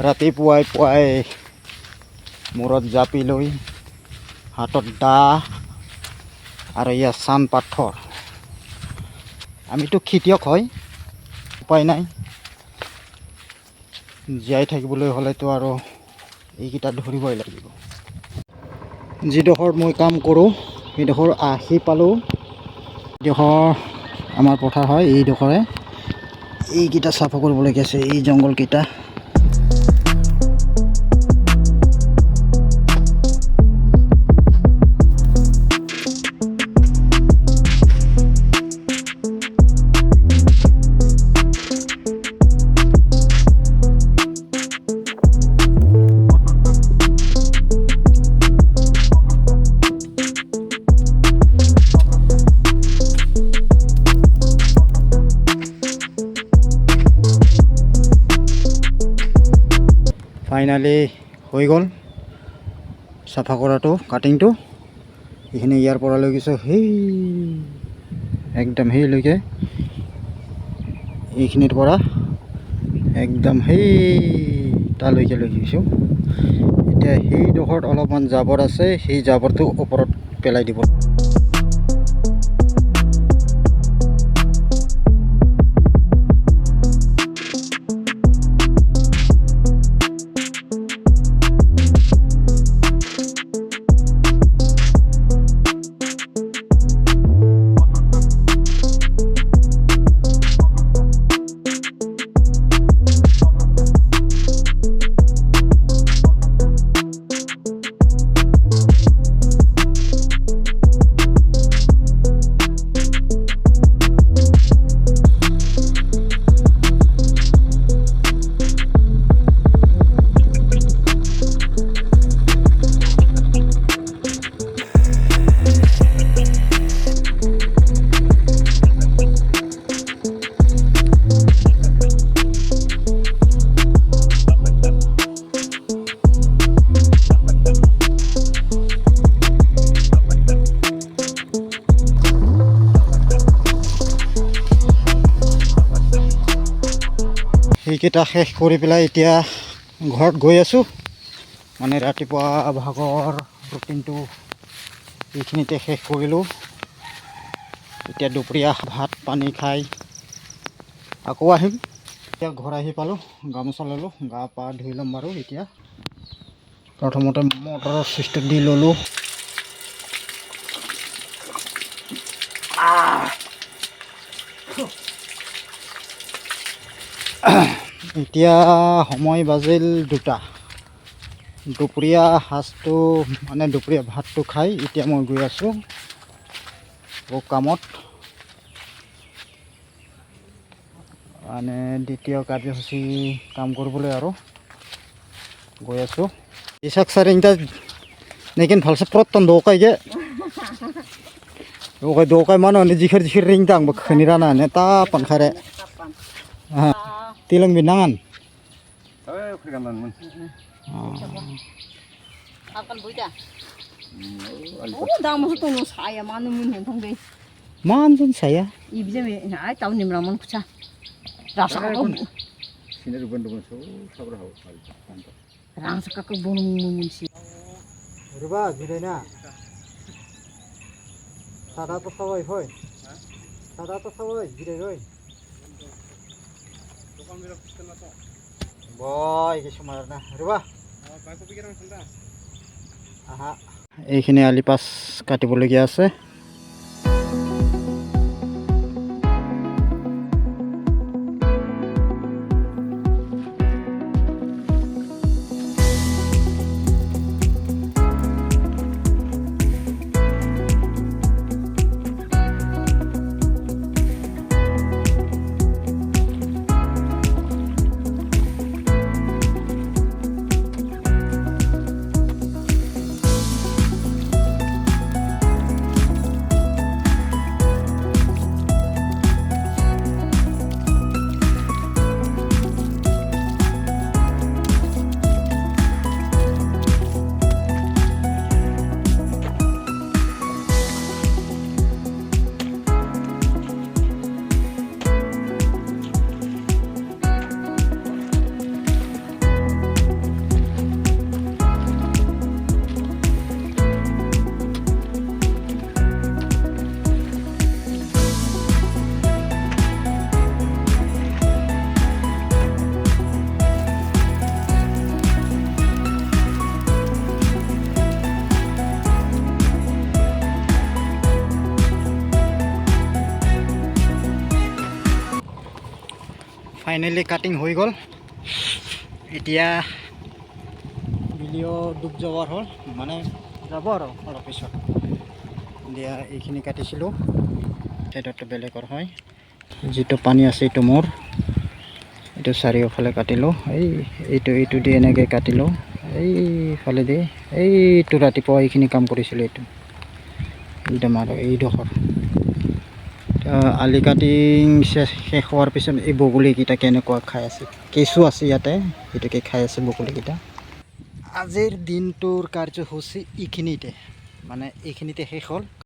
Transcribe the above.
ৰাতিপুৱাই পুৱাই মূৰত জাপি লৈ হাতত দা আৰু ইয়াত চান পাথৰ। আমিতো খেতিয়ক হয়, উপায় নাই। জীয়াই থাকিবলৈ হ'লেতো আৰু এইকেইটা ধৰিবই লাগিব। যিডোখৰত মই কাম কৰোঁ সেইডোখৰ আহি পালোঁ। এইডোখৰ আমাৰ পথাৰ হয়, এইডোখৰে এইকেইটা চাফা কৰিবলগীয়া আছে, এই জংঘলকেইটা। ফাইনালি হৈ গ'ল চাফা কৰাটো, কাটিংটো। এইখিনি ইয়াৰ পৰা লৈ গৈছোঁ সেই একদম সেইলৈকে, এইখিনিৰ পৰা একদম সেই তালৈকে লৈ গৈছোঁ। এতিয়া সেইডোখৰত অলপমান জাবৰ আছে, সেই জাবৰটো ওপৰত পেলাই দিব। সেইকেইটা শেষ কৰি পেলাই এতিয়া ঘৰত গৈ আছোঁ। মানে ৰাতিপুৱা ভাগৰ ৰুটিনটো এইখিনিতে শেষ কৰিলোঁ। এতিয়া দুপৰীয়া ভাত পানী খাই আকৌ আহিম। এতিয়া ঘৰ আহি পালোঁ, গামোচা ল'লোঁ, গা পা ধুই ল'ম বাৰু। এতিয়া প্ৰথমতে মটৰৰ ছুইচটো দি ল'লোঁ। এতিয়া সময় বাজিল 2টা। দুপৰীয়া সাজটো মানে দুপৰীয়া ভাতটো খাই এতিয়া মই গৈ আছোঁ কামত। মানে দ্বিতীয় কাৰ্যসূচী কাম কৰিবলৈ আৰু গৈ আছোঁ। ইসাক সার ইংটা নেকেন ভালসে প্রত্তন দোকাইগে দোকাই মানো जिखिर रिंग दां बखनि राना ने ता पंखारे तिलंग बिनांgan akan buida dang mo to no saya manu mun hen thong dei man jun saya ibje me na ai taw nim ramon kucha rasa ko sini ruban ruban so sabra ho rang sa ka bonung mun si ruba gire na sada to sawai hoy sada to sawai gire hoy dokan biro kistan na to boy ke sumar na ruba এইখিনি আলি পাছ কাটিবলগীয়া আছে। Finally cutting হৈ গ'ল এতিয়া video' ডুব যাবৰ হ'ল মানে যাব আৰু অলপ পিছত এতিয়া এইখিনি কাটিছিলোঁ ছাইডতো বেলেগৰ হয় যিটো পানী আছে এইটো মোৰ এইটো চাৰিওফালে কাটিলোঁ এইটো দি এনেকৈ কাটিলোঁ এইফালে দি এইটো ৰাতিপুৱা এইখিনি কাম কৰিছিলোঁ এইটো একদম আৰু এইডোখৰ আলি কাটিং শেষ হোৱাৰ পিছত এই বগলীকেইটা কেনেকুৱা খাই আছে কেঁচু আছে ইয়াতে সেইটোকে খাই আছে বগলীকেইটা আজিৰ দিনটোৰ কাৰ্যসূচী এইখিনিতে মানে এইখিনিতে শেষ হ'ল